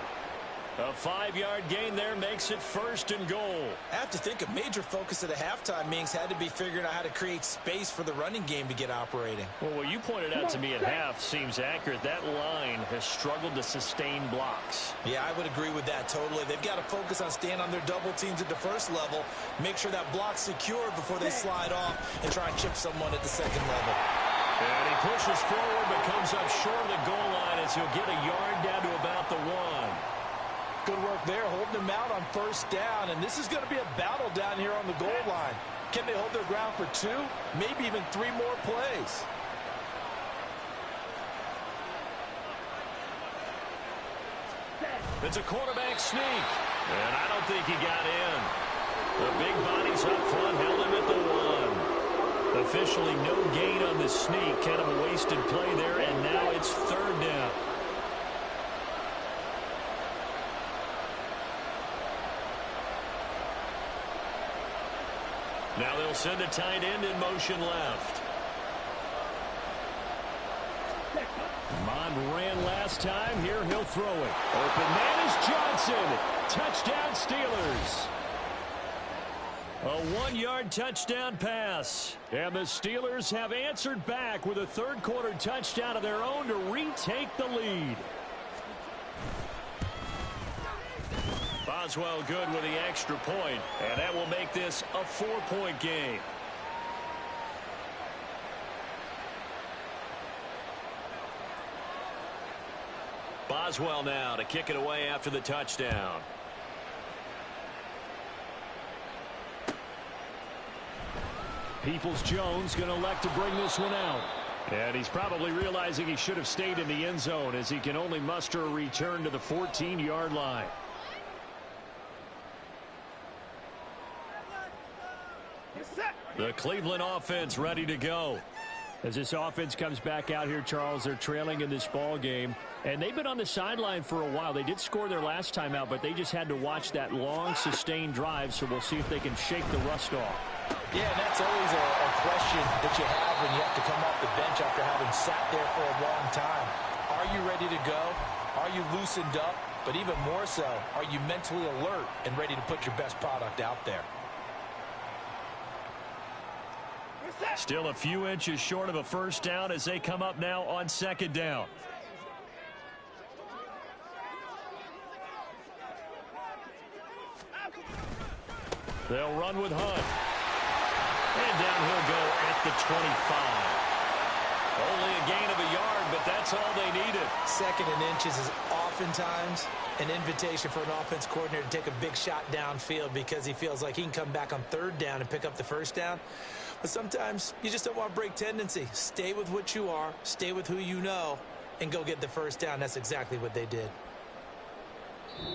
A 5-yard gain there makes it 1st and goal. I have to think a major focus at the halftime meetings had to be figuring out how to create space for the running game to get operating. Well, what you pointed out to me at half seems accurate. That line has struggled to sustain blocks. Yeah, I would agree with that totally. They've got to focus on staying on their double teams at the first level, make sure that block's secured before they slide off and try and chip someone at the second level. And he pushes forward but comes up short of the goal line as he'll get a yard down to about the 1. Good work there, holding them out on first down, and this is going to be a battle down here on the goal line. Can they hold their ground for 2, maybe even 3 more plays? It's a quarterback sneak. And I don't think he got in. The big bodies up front held him at the 1. Officially no gain on the sneak. Kind of a wasted play there, and now it's 3rd down. Now they'll send a tight end in motion left. Mond ran last time. Here he'll throw it. Open man is Johnson. Touchdown Steelers. A 1-yard touchdown pass. And the Steelers have answered back with a third-quarter touchdown of their own to retake the lead. Boswell good with the extra point, and that will make this a 4-point game. Boswell now to kick it away after the touchdown. Peoples-Jones going to elect to bring this one out. And he's probably realizing he should have stayed in the end zone as he can only muster a return to the 14-yard line. The Cleveland offense ready to go. As this offense comes back out here, Charles, they're trailing in this ball game. And they've been on the sideline for a while. They did score their last time out, but they just had to watch that long, sustained drive. So we'll see if they can shake the rust off. Yeah, and that's always a question that you have when you have to come off the bench after having sat there for a long time. Are you ready to go? Are you loosened up? But even more so, are you mentally alert and ready to put your best product out there? Still a few inches short of a first down as they come up now on 2nd down. They'll run with Hunt. And down he'll go at the 25. Only a gain of a yard, but that's all they needed. 2nd and inches is oftentimes an invitation for an offense coordinator to take a big shot downfield because he feels like he can come back on 3rd down and pick up the first down. But sometimes you just don't want to break tendency. Stay with what you are, stay with who you know, and go get the first down. That's exactly what they did.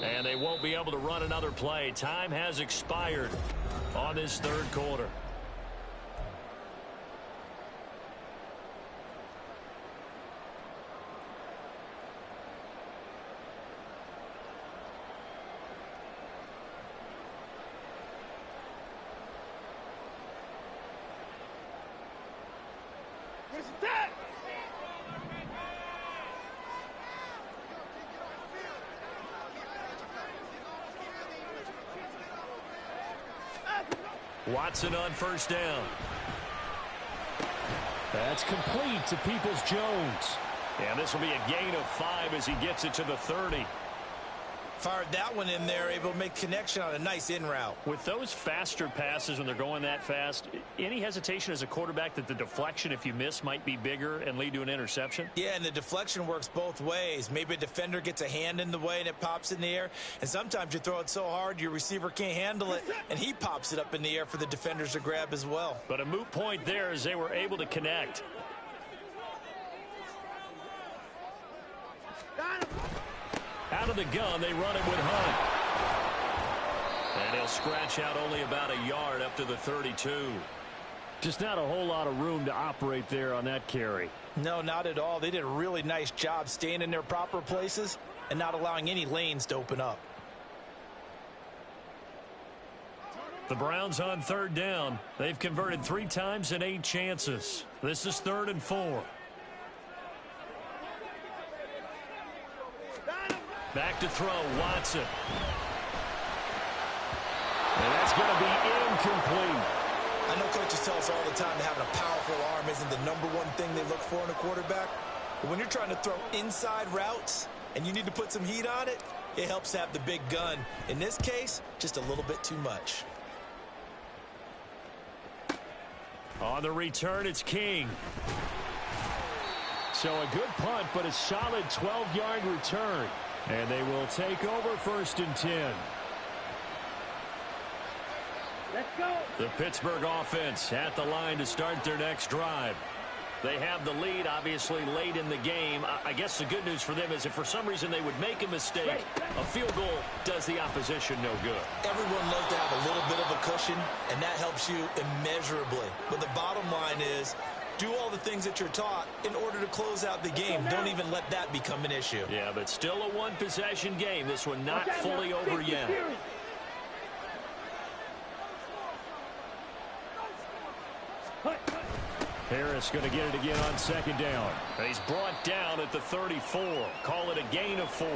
And they won't be able to run another play. Time has expired on this 3rd quarter. Watson on first down. That's complete to Peoples-Jones. And this will be a gain of 5 as he gets it to the 30. Fired that one in there, able to make connection on a nice in route. With those faster passes when they're going that fast, any hesitation as a quarterback that the deflection, if you miss, might be bigger and lead to an interception? Yeah, and the deflection works both ways. Maybe a defender gets a hand in the way and it pops in the air. And sometimes you throw it so hard your receiver can't handle it, and he pops it up in the air for the defenders to grab as well. But a moot point there as they were able to connect. Out of the gun, they run it with Hunt. And he'll scratch out only about a yard up to the 32. Just not a whole lot of room to operate there on that carry. No, not at all. They did a really nice job staying in their proper places and not allowing any lanes to open up. The Browns on 3rd down. They've converted 3 times in 8 chances. This is 3rd and 4. Back to throw, Watson. And that's going to be incomplete. I know coaches tell us all the time that having a powerful arm isn't the #1 thing they look for in a quarterback. But when you're trying to throw inside routes and you need to put some heat on it, it helps have the big gun. In this case, just a little bit too much. On the return, it's King. So a good punt, but a solid 12-yard return. And they will take over 1st and 10. Let's go. The Pittsburgh offense at the line to start their next drive. They have the lead, obviously, late in the game. I guess the good news for them is if for some reason they would make a mistake, a field goal does the opposition no good. Everyone loves to have a little bit of a cushion, and that helps you immeasurably. But the bottom line is, do all the things that you're taught in order to close out the game. Don't even let that become an issue. Yeah, but still a one-possession game. This one not fully over yet. Harris going to get it again on second down. He's brought down at the 34. Call it a gain of 4.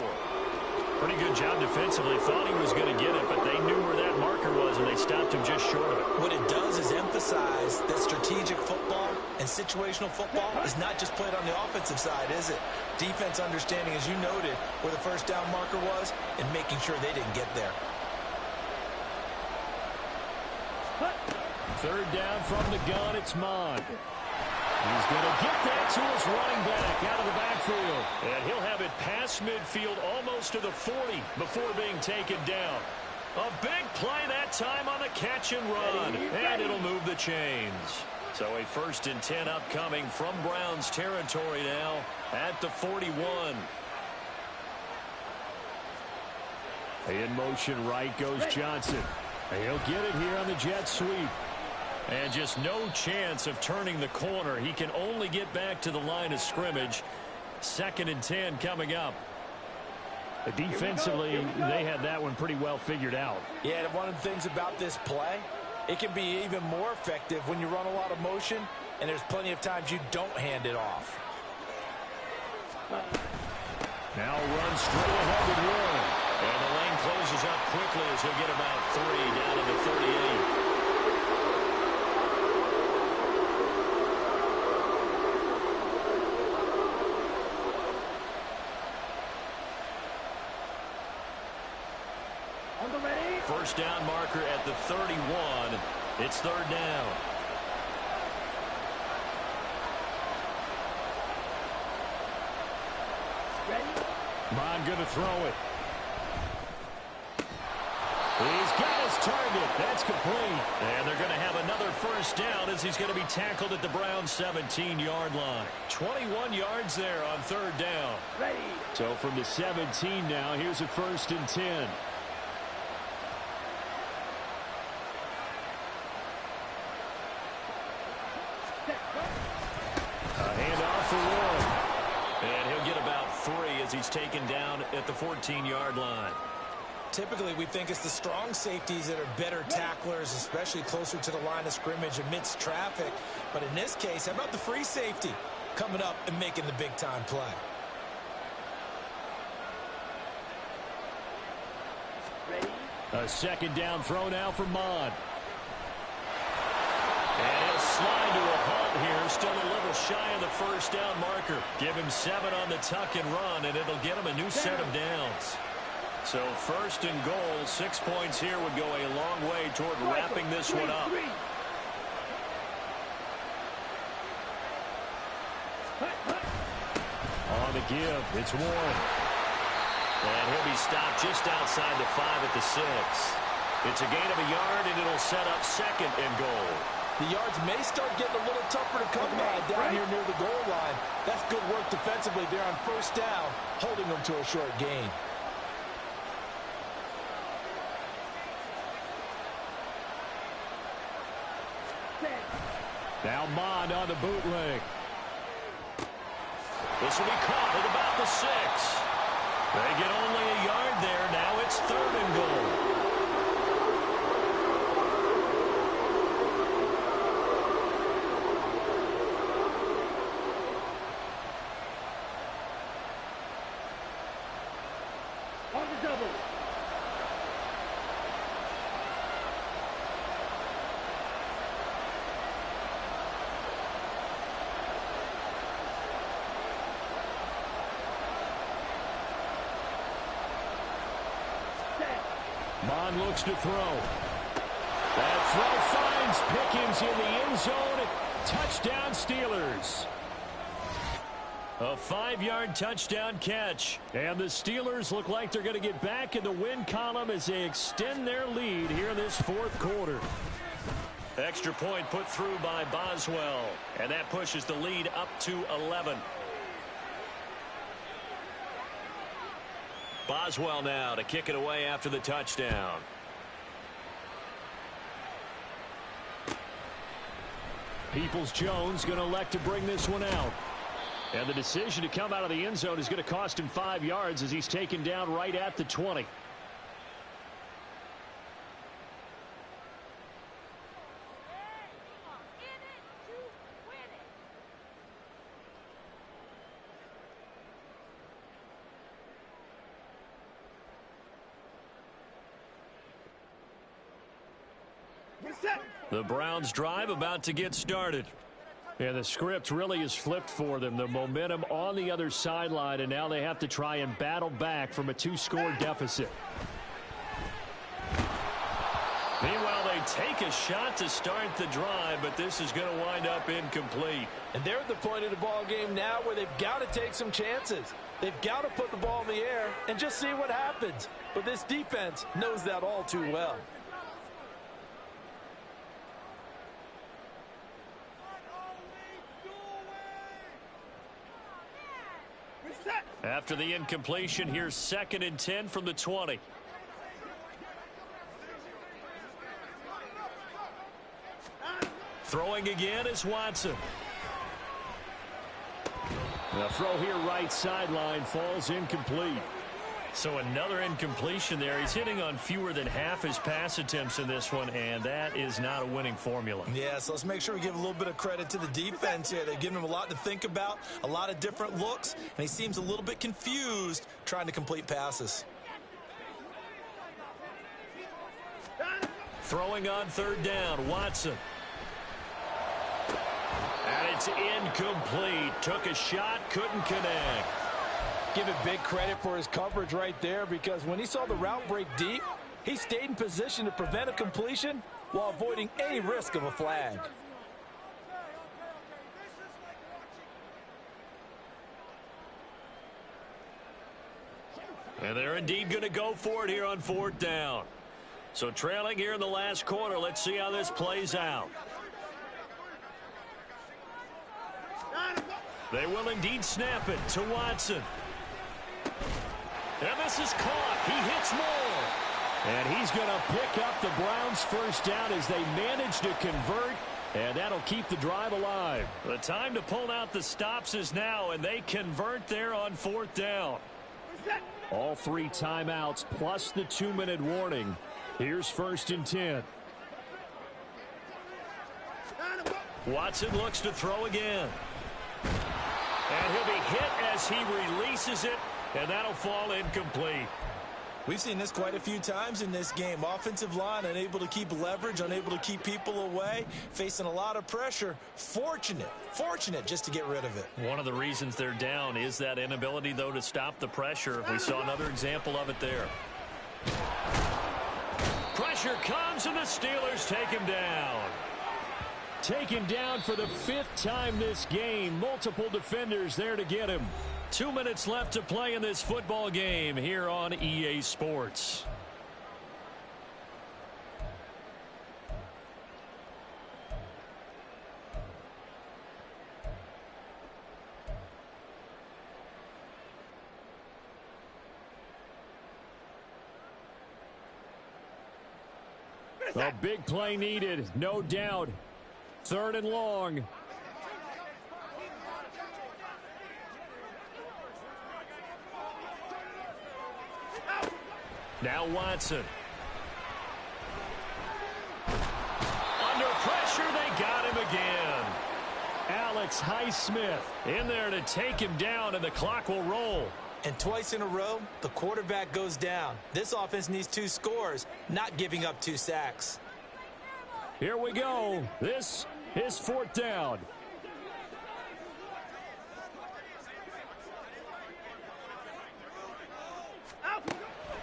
Pretty good job defensively. Thought he was going to get it, but they knew where that marker was, and they stopped him just short of it. What it does is emphasize that strategic football and situational football is not just played on the offensive side, is it? Defense understanding, as you noted, where the first down marker was and making sure they didn't get there. Third down from the gun, it's Mond. He's going to get that to his running back out of the backfield. And he'll have it past midfield almost to the 40 before being taken down. A big play that time on the catch and run. And it'll move the chains. So a 1st and 10 upcoming from Browns territory now at the 41. In motion right goes Johnson. He'll get it here on the jet sweep. And just no chance of turning the corner. He can only get back to the line of scrimmage. 2nd and 10 coming up. Defensively, they had that one pretty well figured out. Yeah, one of the things about this play, it can be even more effective when you run a lot of motion, and there's plenty of times you don't hand it off. Now run straight ahead with Warren. And the lane closes up quickly as he'll get about 3 down to the 38. First down marker at the 31. It's 3rd down. Mond going to throw it. He's got his target. That's complete. And they're going to have another first down as he's going to be tackled at the Browns' 17-yard line. 21 yards there on 3rd down. So from the 17 now, here's a 1st and 10. He's taken down at the 14-yard line. Typically, we think it's the strong safeties that are better tacklers, especially closer to the line of scrimmage amidst traffic. But in this case, how about the free safety coming up and making the big-time play? A 2nd down throw now for Mond. And he'll slide to a halt here. Still a little shy of the first down marker. Give him 7 on the tuck and run, and it'll get him a new set of downs. So 1st and goal, 6 points here would go a long way toward wrapping this one up. On the give, it's Warren. And he'll be stopped just outside the 5 at the 6. It's a gain of a yard, and it'll set up 2nd and goal. The yards may start getting a little tougher to come by down here near the goal line. That's good work defensively there on 1st down, holding them to a short gain. Now Mond on the bootleg. This will be caught at about the 6. They get only a yard there. Now it's 3rd and goal. Mond looks to throw. That throw finds Pickens in the end zone. Touchdown Steelers. A 5-yard touchdown catch. And the Steelers look like they're going to get back in the win column as they extend their lead here in this 4th quarter. Extra point put through by Boswell. And that pushes the lead up to 11. Boswell now to kick it away after the touchdown. Peoples-Jones going to elect to bring this one out. And the decision to come out of the end zone is going to cost him 5 yards as he's taken down right at the 20. The Browns drive about to get started. And the script really is flipped for them. The momentum on the other sideline, and now they have to try and battle back from a 2-score deficit. Meanwhile, they take a shot to start the drive, but this is going to wind up incomplete. And they're at the point of the ball game now where they've got to take some chances. They've got to put the ball in the air and just see what happens. But this defense knows that all too well. After the incompletion, here's 2nd and 10 from the 20. Throwing again is Watson. The throw here right sideline falls incomplete. So another incompletion there. He's hitting on fewer than half his pass attempts in this one, and that is not a winning formula. Yeah, so let's make sure we give a little bit of credit to the defense here. They've given him a lot to think about, a lot of different looks, and he seems a little bit confused trying to complete passes. Throwing on 3rd down, Watson. And it's incomplete. Took a shot, couldn't connect. Give it big credit for his coverage right there, because when he saw the route break deep, he stayed in position to prevent a completion while avoiding any risk of a flag. And they're indeed going to go for it here on 4th down. So trailing here in the last quarter. Let's see how this plays out. They will indeed snap it to Watson. And this is caught. He hits more. And he's going to pick up the Browns' first down as they manage to convert, and that'll keep the drive alive. The time to pull out the stops is now, and they convert there on 4th down. All 3 timeouts plus the 2-minute warning. Here's 1st and 10. Watson looks to throw again. And he'll be hit as he releases it, and that'll fall incomplete. We've seen this quite a few times in this game. Offensive line unable to keep leverage, unable to keep people away, facing a lot of pressure. Fortunate just to get rid of it. One of the reasons they're down is that inability, though, to stop the pressure. We saw another example of it there. Pressure comes, and the Steelers take him down. Taken down for the 5th time this game. Multiple defenders there to get him. 2 minutes left to play in this football game here on EA Sports. A big play needed, no doubt. 3rd and long. Now Watson. Under pressure, they got him again. Alex Highsmith in there to take him down, and the clock will roll. And twice in a row, the quarterback goes down. This offense needs 2 scores, not giving up 2 sacks. Here we go. This is 4th down.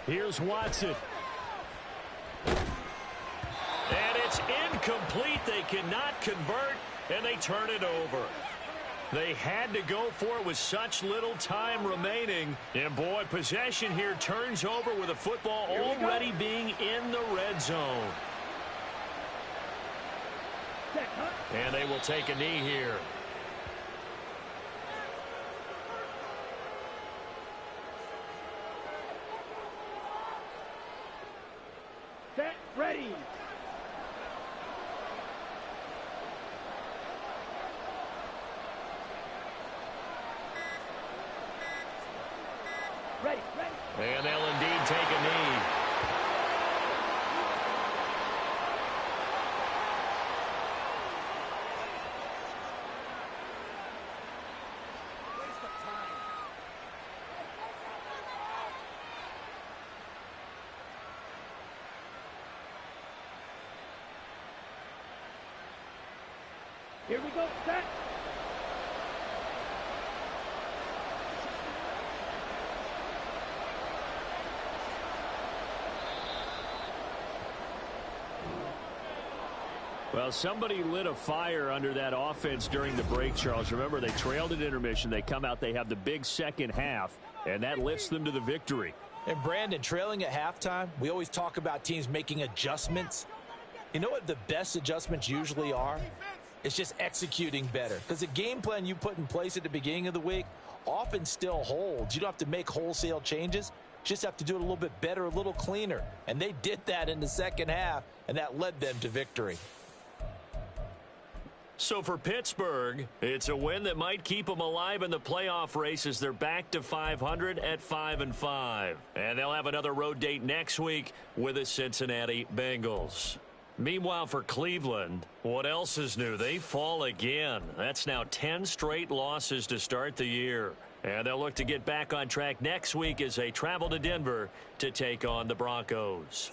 Here's Watson. And it's incomplete. They cannot convert, and they turn it over. They had to go for it with such little time remaining. And, boy, possession here turns over with the football already being in the red zone. And they will take a knee here. Set, ready. Ready, ready. And they'll indeed take a knee. Waste of time. Here we go, set. Well, somebody lit a fire under that offense during the break, Charles. Remember, they trailed at intermission. They come out, they have the big second half, and that lifts them to the victory. And Brandon, trailing at halftime, we always talk about teams making adjustments. You know what the best adjustments usually are? It's just executing better. Because the game plan you put in place at the beginning of the week often still holds. You don't have to make wholesale changes. You just have to do it a little bit better, a little cleaner. And they did that in the second half, and that led them to victory. So for Pittsburgh, it's a win that might keep them alive in the playoff race as they're back to 500 at 5-5. And they'll have another road date next week with the Cincinnati Bengals. Meanwhile, for Cleveland, what else is new? They fall again. That's now 10 straight losses to start the year. And they'll look to get back on track next week as they travel to Denver to take on the Broncos.